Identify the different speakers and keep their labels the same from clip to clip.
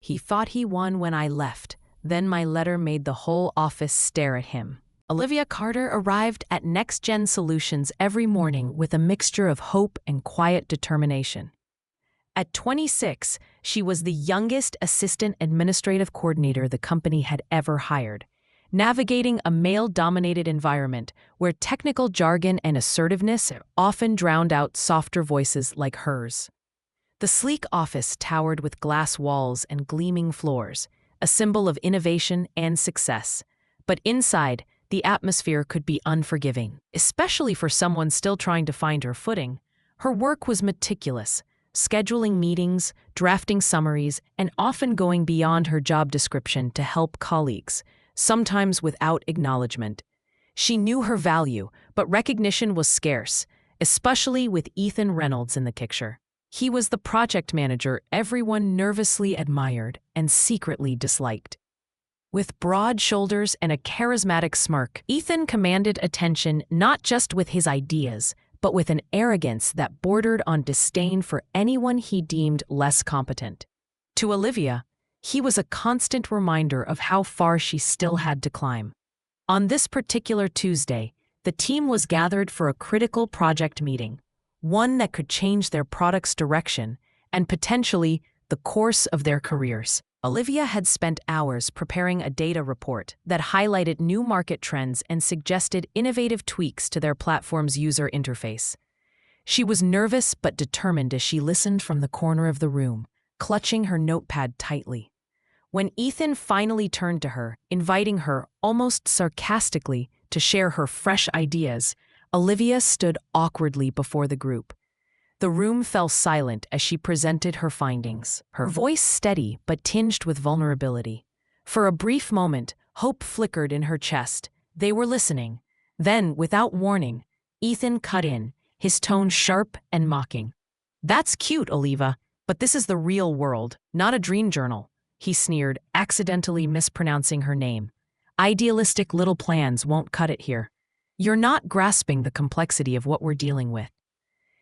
Speaker 1: He thought he won when I left. Then my letter made the whole office stare at him. Olivia Carter arrived at Next Gen Solutions every morning with a mixture of hope and quiet determination. At 26, she was the youngest assistant administrative coordinator the company had ever hired, navigating a male-dominated environment where technical jargon and assertiveness often drowned out softer voices like hers. The sleek office towered with glass walls and gleaming floors, a symbol of innovation and success. But inside, the atmosphere could be unforgiving, especially for someone still trying to find her footing. Her work was meticulous, scheduling meetings, drafting summaries, and often going beyond her job description to help colleagues, sometimes without acknowledgement. She knew her value, but recognition was scarce, especially with Ethan Reynolds in the picture. He was the project manager everyone nervously admired and secretly disliked. With broad shoulders and a charismatic smirk, Ethan commanded attention not just with his ideas, but with an arrogance that bordered on disdain for anyone he deemed less competent. To Olivia, he was a constant reminder of how far she still had to climb. On this particular Tuesday, the team was gathered for a critical project meeting, one that could change their product's direction and potentially the course of their careers. Olivia had spent hours preparing a data report that highlighted new market trends and suggested innovative tweaks to their platform's user interface. She was nervous but determined as she listened from the corner of the room, clutching her notepad tightly. When Ethan finally turned to her, inviting her almost sarcastically to share her fresh ideas, Olivia stood awkwardly before the group. The room fell silent as she presented her findings, her voice steady but tinged with vulnerability. For a brief moment, hope flickered in her chest. They were listening. Then, without warning, Ethan cut in, his tone sharp and mocking. "That's cute, Oliva, but this is the real world, not a dream journal," he sneered, accidentally mispronouncing her name. "Idealistic little plans won't cut it here. You're not grasping the complexity of what we're dealing with."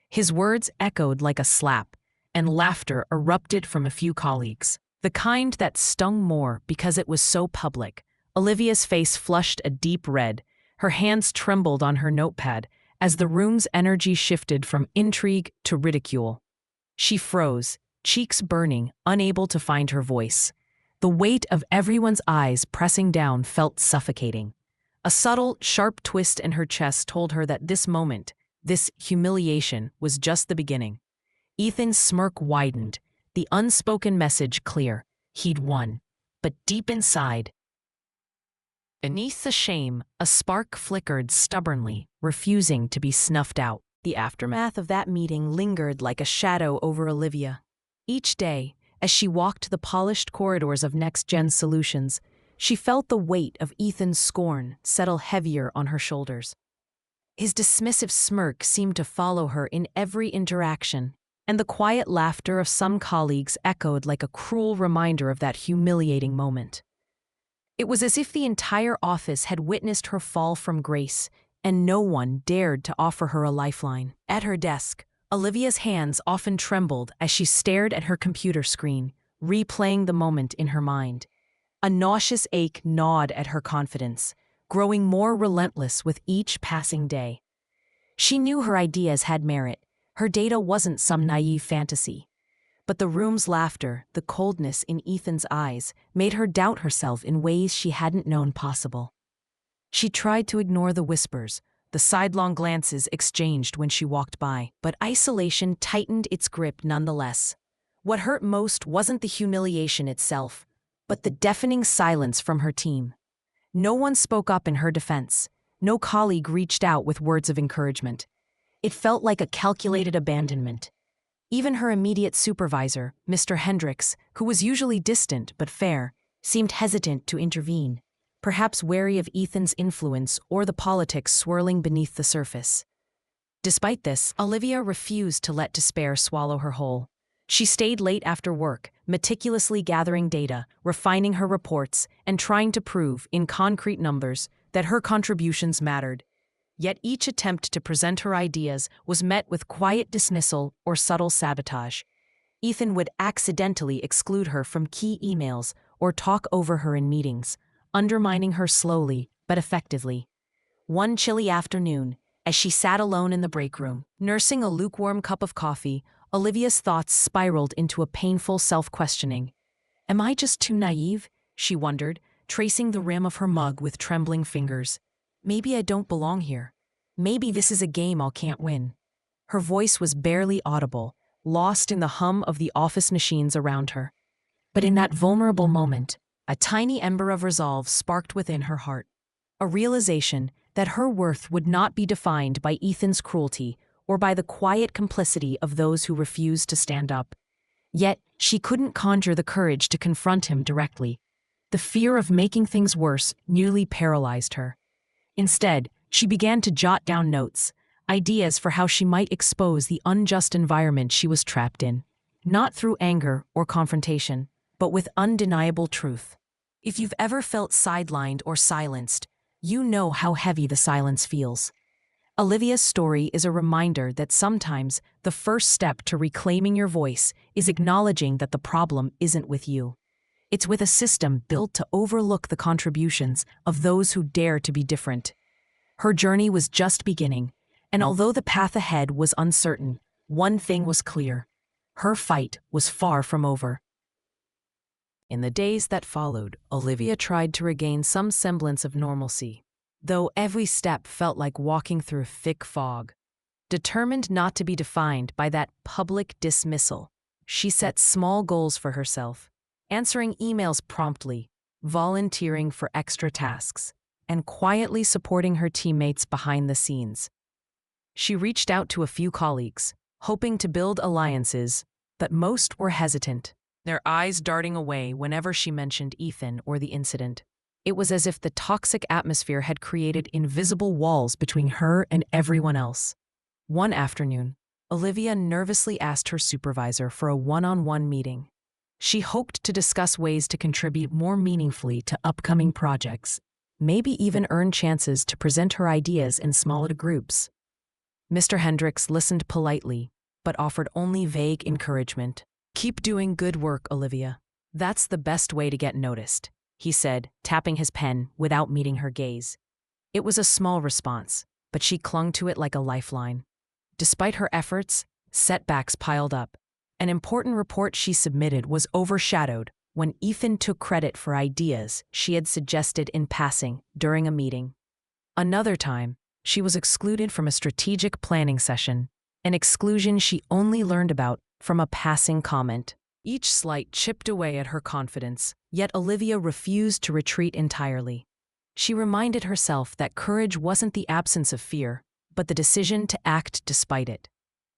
Speaker 1: His words echoed like a slap, and laughter erupted from a few colleagues, the kind that stung more because it was so public. Olivia's face flushed a deep red. Her hands trembled on her notepad as the room's energy shifted from intrigue to ridicule. She froze, cheeks burning, unable to find her voice. The weight of everyone's eyes pressing down felt suffocating. A subtle, sharp twist in her chest told her that this moment, this humiliation, was just the beginning. Ethan's smirk widened, the unspoken message clear. He'd won. But deep inside, beneath the shame, a spark flickered stubbornly, refusing to be snuffed out. The aftermath of that meeting lingered like a shadow over Olivia. Each day, as she walked the polished corridors of Next Gen Solutions, she felt the weight of Ethan's scorn settle heavier on her shoulders. His dismissive smirk seemed to follow her in every interaction, and the quiet laughter of some colleagues echoed like a cruel reminder of that humiliating moment. It was as if the entire office had witnessed her fall from grace, and no one dared to offer her a lifeline. At her desk, Olivia's hands often trembled as she stared at her computer screen, replaying the moment in her mind. A nauseous ache gnawed at her confidence, growing more relentless with each passing day. She knew her ideas had merit. Her data wasn't some naive fantasy. But the room's laughter, the coldness in Ethan's eyes, made her doubt herself in ways she hadn't known possible. She tried to ignore the whispers, the sidelong glances exchanged when she walked by, but isolation tightened its grip nonetheless. What hurt most wasn't the humiliation itself, but the deafening silence from her team. No one spoke up in her defense. No colleague reached out with words of encouragement. It felt like a calculated abandonment. Even her immediate supervisor, Mr. Hendricks, who was usually distant but fair, seemed hesitant to intervene, perhaps wary of Ethan's influence or the politics swirling beneath the surface. Despite this, Olivia refused to let despair swallow her whole. She stayed late after work, meticulously gathering data, refining her reports, and trying to prove, in concrete numbers, that her contributions mattered. Yet each attempt to present her ideas was met with quiet dismissal or subtle sabotage. Ethan would accidentally exclude her from key emails or talk over her in meetings, undermining her slowly but effectively. One chilly afternoon, as she sat alone in the break room, nursing a lukewarm cup of coffee, Olivia's thoughts spiraled into a painful self-questioning. Am I just too naive? She wondered, tracing the rim of her mug with trembling fingers. Maybe I don't belong here. Maybe this is a game I can't win. Her voice was barely audible, lost in the hum of the office machines around her. But in that vulnerable moment, a tiny ember of resolve sparked within her heart. A realization that her worth would not be defined by Ethan's cruelty or by the quiet complicity of those who refused to stand up. Yet, she couldn't conjure the courage to confront him directly. The fear of making things worse nearly paralyzed her. Instead, she began to jot down notes, ideas for how she might expose the unjust environment she was trapped in, not through anger or confrontation, but with undeniable truth. If you've ever felt sidelined or silenced, you know how heavy the silence feels. Olivia's story is a reminder that sometimes the first step to reclaiming your voice is acknowledging that the problem isn't with you. It's with a system built to overlook the contributions of those who dare to be different. Her journey was just beginning, and although the path ahead was uncertain, one thing was clear. Her fight was far from over. In the days that followed, Olivia tried to regain some semblance of normalcy, though every step felt like walking through thick fog. Determined not to be defined by that public dismissal, she set small goals for herself, answering emails promptly, volunteering for extra tasks, and quietly supporting her teammates behind the scenes. She reached out to a few colleagues, hoping to build alliances, but most were hesitant, their eyes darting away whenever she mentioned Ethan or the incident. It was as if the toxic atmosphere had created invisible walls between her and everyone else. One afternoon, Olivia nervously asked her supervisor for a one-on-one meeting. She hoped to discuss ways to contribute more meaningfully to upcoming projects, maybe even earn chances to present her ideas in smaller groups. Mr. Hendricks listened politely, but offered only vague encouragement. "Keep doing good work, Olivia. That's the best way to get noticed," he said, tapping his pen without meeting her gaze. It was a small response, but she clung to it like a lifeline. Despite her efforts, setbacks piled up. An important report she submitted was overshadowed when Ethan took credit for ideas she had suggested in passing during a meeting. Another time, she was excluded from a strategic planning session, an exclusion she only learned about from a passing comment. Each slight chipped away at her confidence, yet Olivia refused to retreat entirely. She reminded herself that courage wasn't the absence of fear, but the decision to act despite it.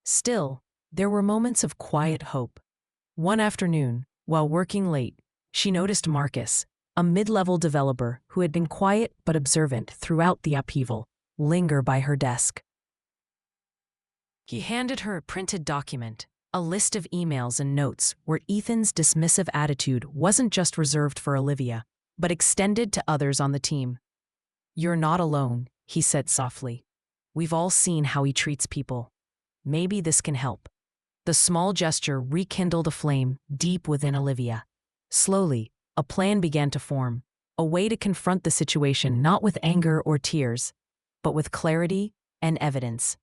Speaker 1: Still, there were moments of quiet hope. One afternoon, while working late, she noticed Marcus, a mid-level developer who had been quiet but observant throughout the upheaval, linger by her desk. He handed her a printed document, a list of emails and notes where Ethan's dismissive attitude wasn't just reserved for Olivia, but extended to others on the team. "You're not alone," he said softly. "We've all seen how he treats people. Maybe this can help." The small gesture rekindled a flame deep within Olivia. Slowly, a plan began to form, a way to confront the situation not with anger or tears, but with clarity and evidence.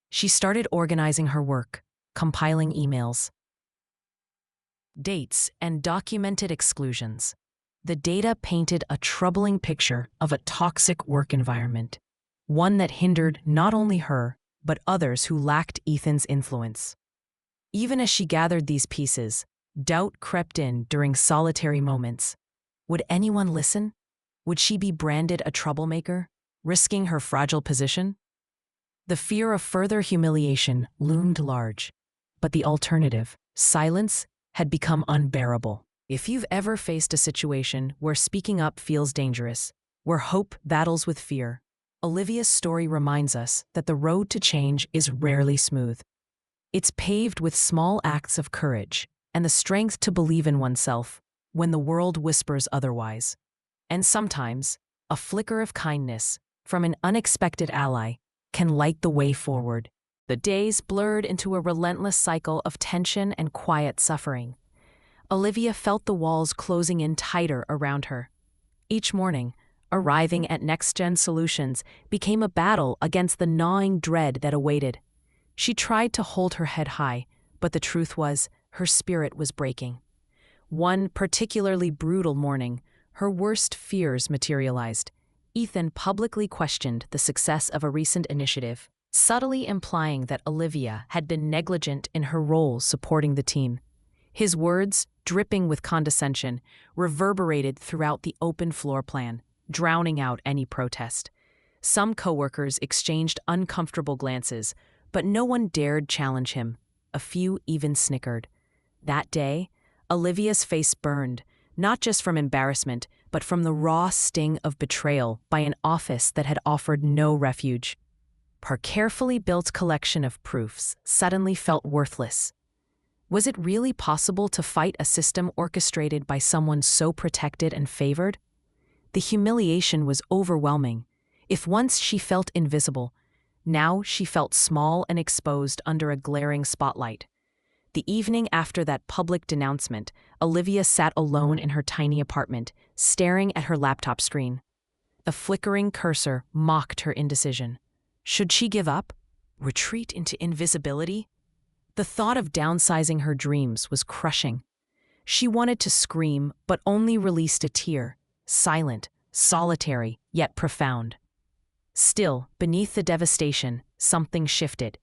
Speaker 1: She started organizing her work, compiling emails, dates, and documented exclusions. The data painted a troubling picture of a toxic work environment, one that hindered not only her, but others who lacked Ethan's influence. Even as she gathered these pieces, doubt crept in during solitary moments. Would anyone listen? Would she be branded a troublemaker, risking her fragile position? The fear of further humiliation loomed large, but the alternative, silence, had become unbearable. If you've ever faced a situation where speaking up feels dangerous, where hope battles with fear, Olivia's story reminds us that the road to change is rarely smooth. It's paved with small acts of courage and the strength to believe in oneself when the world whispers otherwise. And sometimes, a flicker of kindness from an unexpected ally can light the way forward. The days blurred into a relentless cycle of tension and quiet suffering. Olivia felt the walls closing in tighter around her. Each morning, arriving at Next Gen Solutions became a battle against the gnawing dread that awaited. She tried to hold her head high, but the truth was, her spirit was breaking. One particularly brutal morning, her worst fears materialized. Ethan publicly questioned the success of a recent initiative, subtly implying that Olivia had been negligent in her role supporting the team. His words, dripping with condescension, reverberated throughout the open floor plan, drowning out any protest. Some coworkers exchanged uncomfortable glances, but no one dared challenge him. A few even snickered. That day, Olivia's face burned, not just from embarrassment, but from the raw sting of betrayal by an office that had offered no refuge. Her carefully built collection of proofs suddenly felt worthless. Was it really possible to fight a system orchestrated by someone so protected and favored? The humiliation was overwhelming. If once she felt invisible, now she felt small and exposed under a glaring spotlight. The evening after that public denouncement, Olivia sat alone in her tiny apartment, staring at her laptop screen. A flickering cursor mocked her indecision. Should she give up? Retreat into invisibility? The thought of downsizing her dreams was crushing. She wanted to scream, but only released a tear, silent, solitary, yet profound. Still, beneath the devastation, something shifted.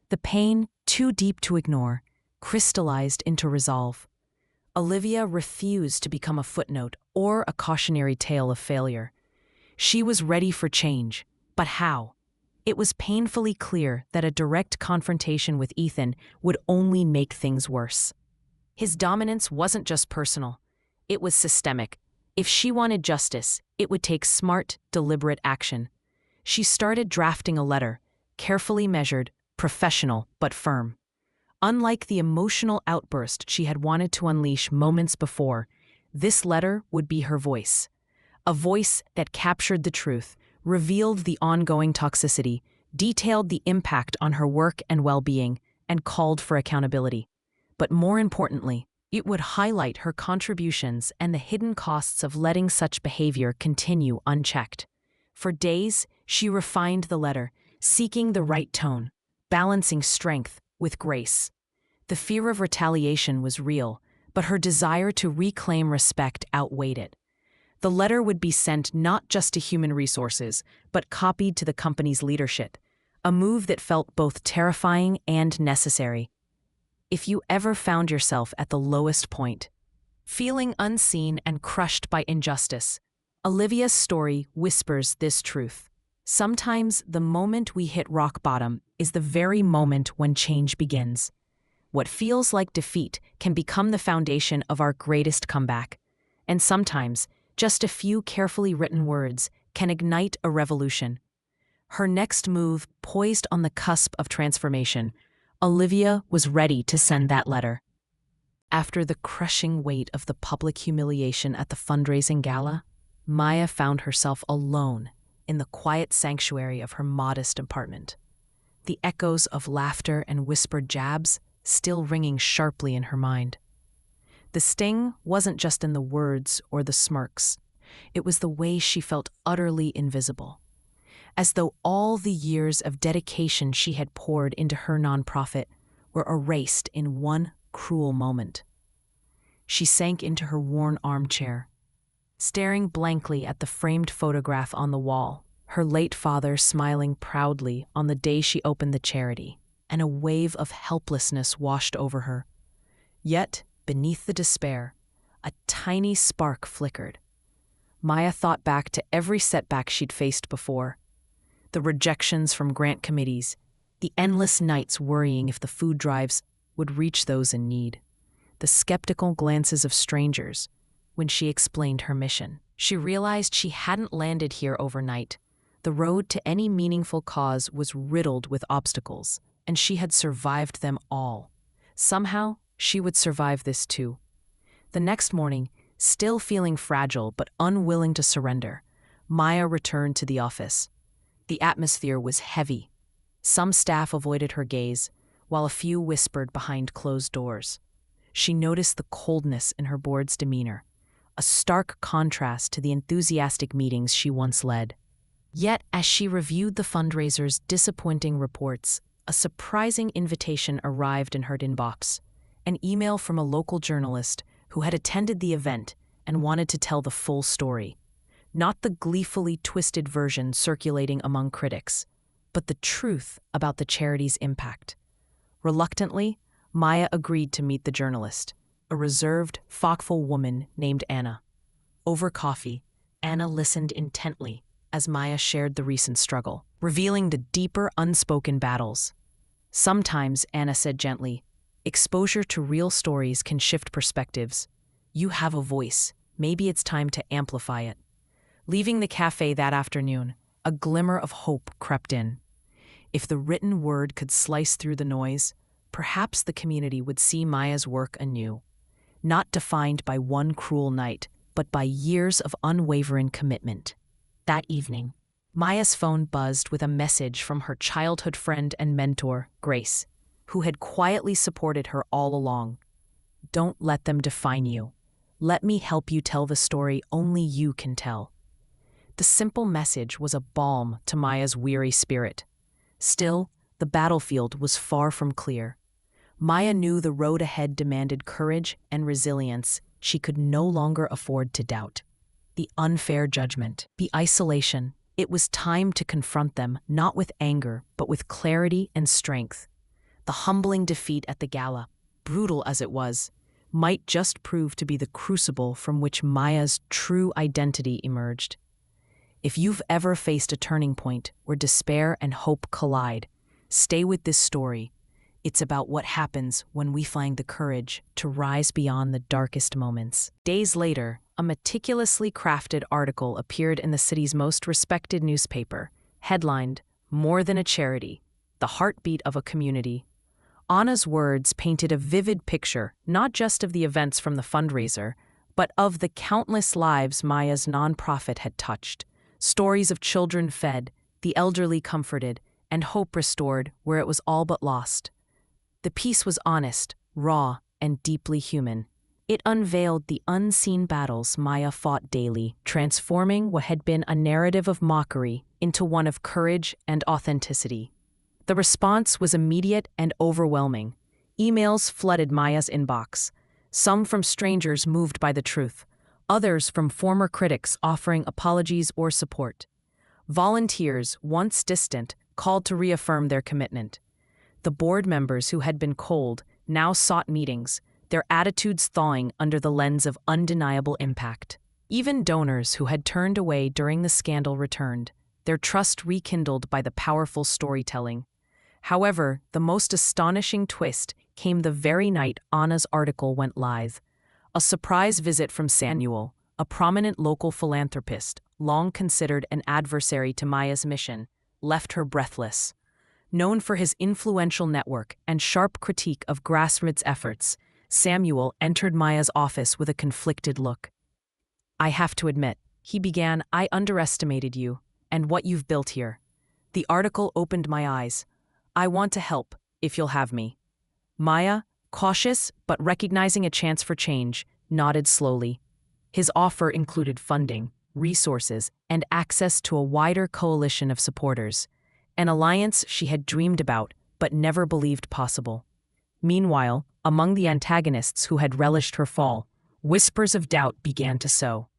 Speaker 1: The pain, too deep to ignore, crystallized into resolve. Olivia refused to become a footnote or a cautionary tale of failure. She was ready for change, but how? It was painfully clear that a direct confrontation with Ethan would only make things worse. His dominance wasn't just personal, it was systemic. If she wanted justice, it would take smart, deliberate action. She started drafting a letter, carefully measured, professional, but firm. Unlike the emotional outburst she had wanted to unleash moments before, this letter would be her voice. A voice that captured the truth, revealed the ongoing toxicity, detailed the impact on her work and well-being, and called for accountability. But more importantly, it would highlight her contributions and the hidden costs of letting such behavior continue unchecked. For days, she refined the letter, seeking the right tone, balancing strength with grace. The fear of retaliation was real, but her desire to reclaim respect outweighed it. The letter would be sent not just to human resources, but copied to the company's leadership, a move that felt both terrifying and necessary. If you ever found yourself at the lowest point, feeling unseen and crushed by injustice, Olivia's story whispers this truth. Sometimes the moment we hit rock bottom is the very moment when change begins. What feels like defeat can become the foundation of our greatest comeback. And sometimes, just a few carefully written words can ignite a revolution. Her next move, poised on the cusp of transformation, Olivia was ready to send that letter. After the crushing weight of the public humiliation at the fundraising gala, Maya found herself alone in the quiet sanctuary of her modest apartment. The echoes of laughter and whispered jabs still ringing sharply in her mind. The sting wasn't just in the words or the smirks. It was the way she felt utterly invisible, as though all the years of dedication she had poured into her nonprofit were erased in one cruel moment. She sank into her worn armchair, staring blankly at the framed photograph on the wall, her late father smiling proudly on the day she opened the charity, and a wave of helplessness washed over her. Yet, beneath the despair, a tiny spark flickered. Maya thought back to every setback she'd faced before. The rejections from grant committees, the endless nights worrying if the food drives would reach those in need, the skeptical glances of strangers when she explained her mission. She realized she hadn't landed here overnight. The road to any meaningful cause was riddled with obstacles, and she had survived them all. Somehow, she would survive this too. The next morning, still feeling fragile but unwilling to surrender, Maya returned to the office. The atmosphere was heavy. Some staff avoided her gaze, while a few whispered behind closed doors. She noticed the coldness in her board's demeanor, a stark contrast to the enthusiastic meetings she once led. Yet, as she reviewed the fundraiser's disappointing reports, a surprising invitation arrived in her inbox, an email from a local journalist who had attended the event and wanted to tell the full story. Not the gleefully twisted version circulating among critics, but the truth about the charity's impact. Reluctantly, Maya agreed to meet the journalist, a reserved, thoughtful woman named Anna. Over coffee, Anna listened intently as Maya shared the recent struggle, revealing the deeper, unspoken battles. Sometimes, Anna said gently, exposure to real stories can shift perspectives. You have a voice. Maybe it's time to amplify it. Leaving the cafe that afternoon, a glimmer of hope crept in. If the written word could slice through the noise, perhaps the community would see Maya's work anew, not defined by one cruel night, but by years of unwavering commitment. That evening, Maya's phone buzzed with a message from her childhood friend and mentor, Grace, who had quietly supported her all along. Don't let them define you. Let me help you tell the story only you can tell. The simple message was a balm to Maya's weary spirit. Still, the battlefield was far from clear. Maya knew the road ahead demanded courage and resilience she could no longer afford to doubt. The unfair judgment, the isolation, it was time to confront them, not with anger, but with clarity and strength. The humbling defeat at the gala, brutal as it was, might just prove to be the crucible from which Maya's true identity emerged. If you've ever faced a turning point where despair and hope collide, stay with this story. It's about what happens when we find the courage to rise beyond the darkest moments. Days later, a meticulously crafted article appeared in the city's most respected newspaper, headlined, "More Than a Charity, the Heartbeat of a Community." Anna's words painted a vivid picture, not just of the events from the fundraiser, but of the countless lives Maya's nonprofit had touched. Stories of children fed, the elderly comforted, and hope restored where it was all but lost. The piece was honest, raw, and deeply human. It unveiled the unseen battles Maya fought daily, transforming what had been a narrative of mockery into one of courage and authenticity. The response was immediate and overwhelming. Emails flooded Maya's inbox, some from strangers moved by the truth, others from former critics offering apologies or support. Volunteers, once distant, called to reaffirm their commitment. The board members who had been cold now sought meetings, their attitudes thawing under the lens of undeniable impact. Even donors who had turned away during the scandal returned, their trust rekindled by the powerful storytelling. However, the most astonishing twist came the very night Anna's article went live. A surprise visit from Samuel, a prominent local philanthropist, long considered an adversary to Maya's mission, left her breathless. Known for his influential network and sharp critique of grassroots efforts, Samuel entered Maya's office with a conflicted look. "I have to admit," he began, "I underestimated you and what you've built here. The article opened my eyes. I want to help, if you'll have me." Maya, cautious but recognizing a chance for change, nodded slowly. His offer included funding, resources, and access to a wider coalition of supporters, an alliance she had dreamed about but never believed possible. Meanwhile, among the antagonists who had relished her fall, whispers of doubt began to sow.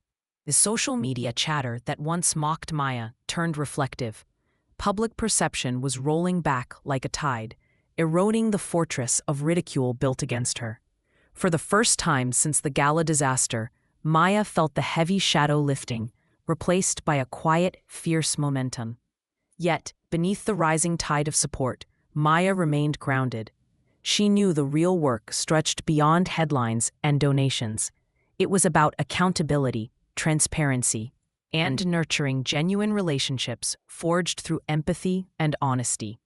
Speaker 1: The social media chatter that once mocked Maya turned reflective. Public perception was rolling back like a tide, eroding the fortress of ridicule built against her. For the first time since the gala disaster, Maya felt the heavy shadow lifting, replaced by a quiet, fierce momentum. Yet, beneath the rising tide of support, Maya remained grounded. She knew the real work stretched beyond headlines and donations. It was about accountability, transparency, and nurturing genuine relationships forged through empathy and honesty.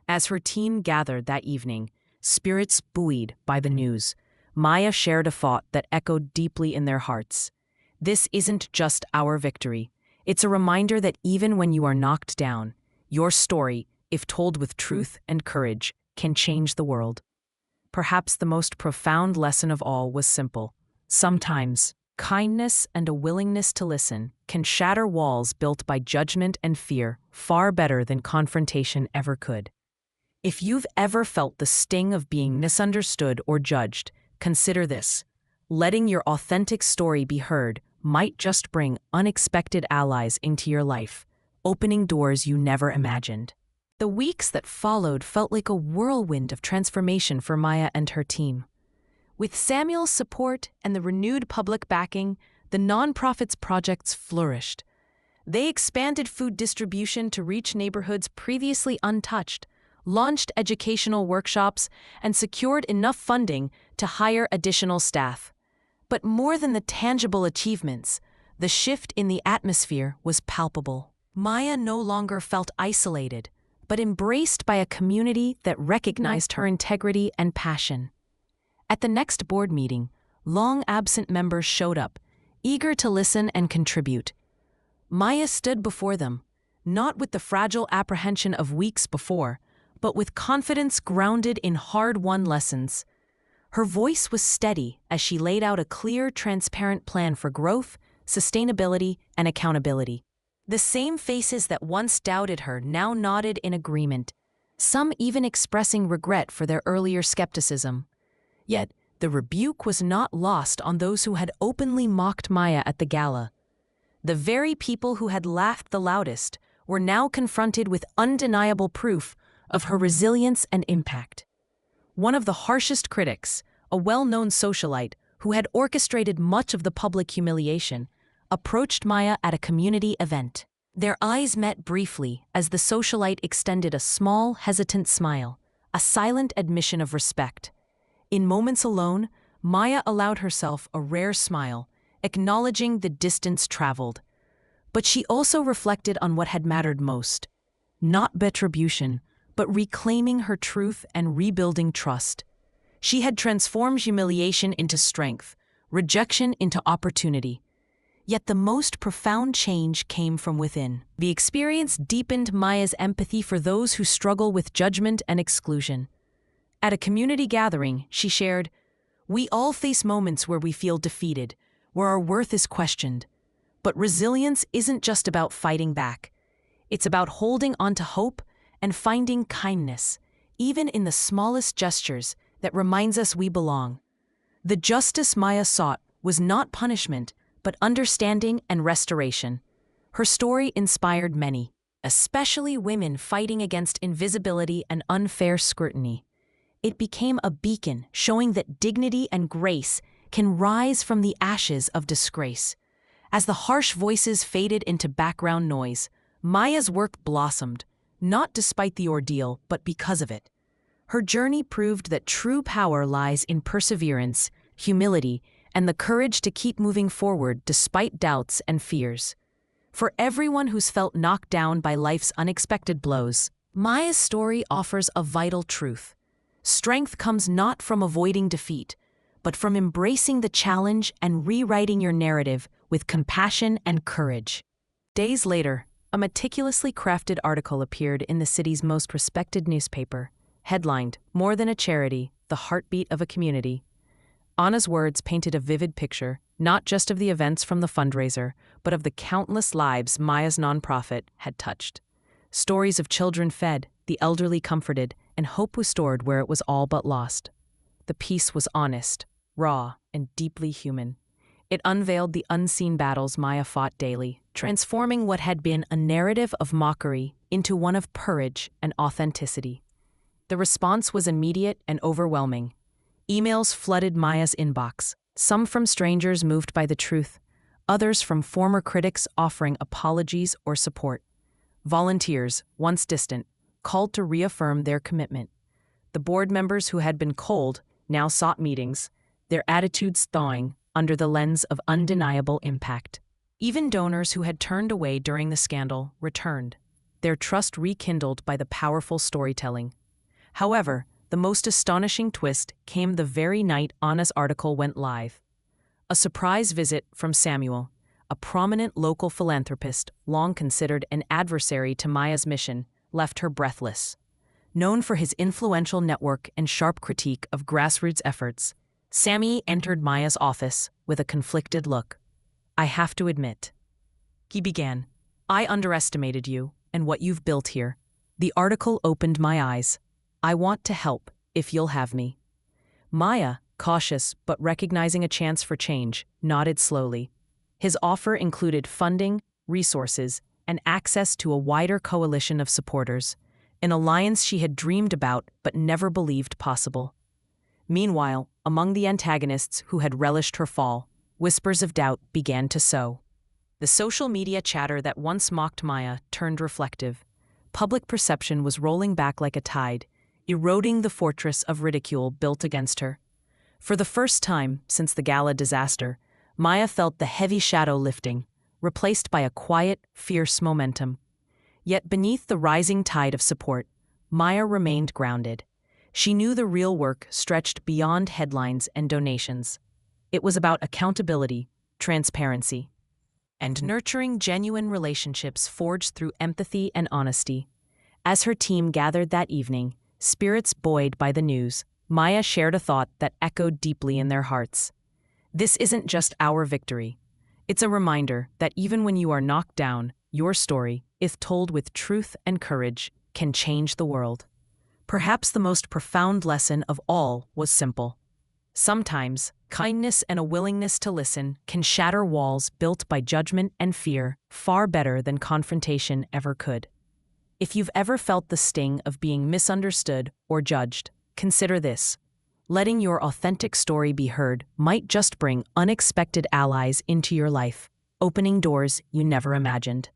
Speaker 1: As her team gathered that evening, spirits buoyed by the news, Maya shared a thought that echoed deeply in their hearts. This isn't just our victory. It's a reminder that even when you are knocked down, your story, if told with truth and courage, can change the world. Perhaps the most profound lesson of all was simple. Sometimes, kindness and a willingness to listen can shatter walls built by judgment and fear far better than confrontation ever could. If you've ever felt the sting of being misunderstood or judged, consider this. Letting your authentic story be heard might just bring unexpected allies into your life, opening doors you never imagined. The weeks that followed felt like a whirlwind of transformation for Maya and her team. With Samuel's support and the renewed public backing, the nonprofit's projects flourished. They expanded food distribution to reach neighborhoods previously untouched, launched educational workshops, and secured enough funding to hire additional staff. But more than the tangible achievements, the shift in the atmosphere was palpable. Maya no longer felt isolated, but embraced by a community that recognized her integrity and passion. At the next board meeting, long-absent members showed up, eager to listen and contribute. Maya stood before them, not with the fragile apprehension of weeks before, but with confidence grounded in hard-won lessons. Her voice was steady as she laid out a clear, transparent plan for growth, sustainability, and accountability. The same faces that once doubted her now nodded in agreement, some even expressing regret for their earlier skepticism. Yet, the rebuke was not lost on those who had openly mocked Maya at the gala. The very people who had laughed the loudest were now confronted with undeniable proof of her resilience and impact. One of the harshest critics, a well-known socialite who had orchestrated much of the public humiliation, approached Maya at a community event. Their eyes met briefly as the socialite extended a small, hesitant smile, a silent admission of respect. In moments alone, Maya allowed herself a rare smile, acknowledging the distance traveled. But she also reflected on what had mattered most. Not retribution, but reclaiming her truth and rebuilding trust. She had transformed humiliation into strength, rejection into opportunity. Yet the most profound change came from within. The experience deepened Maya's empathy for those who struggle with judgment and exclusion. At a community gathering, she shared, "We all face moments where we feel defeated, where our worth is questioned. But resilience isn't just about fighting back. It's about holding on to hope and finding kindness, even in the smallest gestures that reminds us we belong." The justice Maya sought was not punishment, but understanding and restoration. Her story inspired many, especially women fighting against invisibility and unfair scrutiny. It became a beacon showing that dignity and grace can rise from the ashes of disgrace. As the harsh voices faded into background noise, Maya's work blossomed, not despite the ordeal, but because of it. Her journey proved that true power lies in perseverance, humility, and the courage to keep moving forward despite doubts and fears. For everyone who's felt knocked down by life's unexpected blows, Maya's story offers a vital truth. Strength comes not from avoiding defeat, but from embracing the challenge and rewriting your narrative with compassion and courage. Days later, a meticulously crafted article appeared in the city's most respected newspaper, headlined, "More Than a Charity, the Heartbeat of a Community." Anna's words painted a vivid picture, not just of the events from the fundraiser, but of the countless lives Maya's nonprofit had touched. Stories of children fed, the elderly comforted, and hope restored where it was all but lost. The piece was honest, raw, and deeply human. It unveiled the unseen battles Maya fought daily, transforming what had been a narrative of mockery into one of courage and authenticity. The response was immediate and overwhelming. Emails flooded Maya's inbox, some from strangers moved by the truth, others from former critics offering apologies or support. Volunteers, once distant, called to reaffirm their commitment. The board members who had been cold now sought meetings, their attitudes thawing under the lens of undeniable impact. Even donors who had turned away during the scandal returned, their trust rekindled by the powerful storytelling. However, the most astonishing twist came the very night Anna's article went live. A surprise visit from Samuel, a prominent local philanthropist long considered an adversary to Maya's mission, left her breathless. Known for his influential network and sharp critique of grassroots efforts, Sammy entered Maya's office with a conflicted look. "I have to admit," he began, "I underestimated you and what you've built here. The article opened my eyes. I want to help, if you'll have me." Maya, cautious but recognizing a chance for change, nodded slowly. His offer included funding, resources, and access to a wider coalition of supporters, an alliance she had dreamed about but never believed possible. Meanwhile, among the antagonists who had relished her fall, whispers of doubt began to sow. The social media chatter that once mocked Maya turned reflective. Public perception was rolling back like a tide, eroding the fortress of ridicule built against her. For the first time since the gala disaster, Maya felt the heavy shadow lifting, replaced by a quiet, fierce momentum. Yet beneath the rising tide of support, Maya remained grounded. She knew the real work stretched beyond headlines and donations. It was about accountability, transparency, and nurturing genuine relationships forged through empathy and honesty. As her team gathered that evening, spirits buoyed by the news, Maya shared a thought that echoed deeply in their hearts. "This isn't just our victory. It's a reminder that even when you are knocked down, your story, if told with truth and courage, can change the world." Perhaps the most profound lesson of all was simple. Sometimes, kindness and a willingness to listen can shatter walls built by judgment and fear far better than confrontation ever could. If you've ever felt the sting of being misunderstood or judged, consider this. Letting your authentic story be heard might just bring unexpected allies into your life, opening doors you never imagined.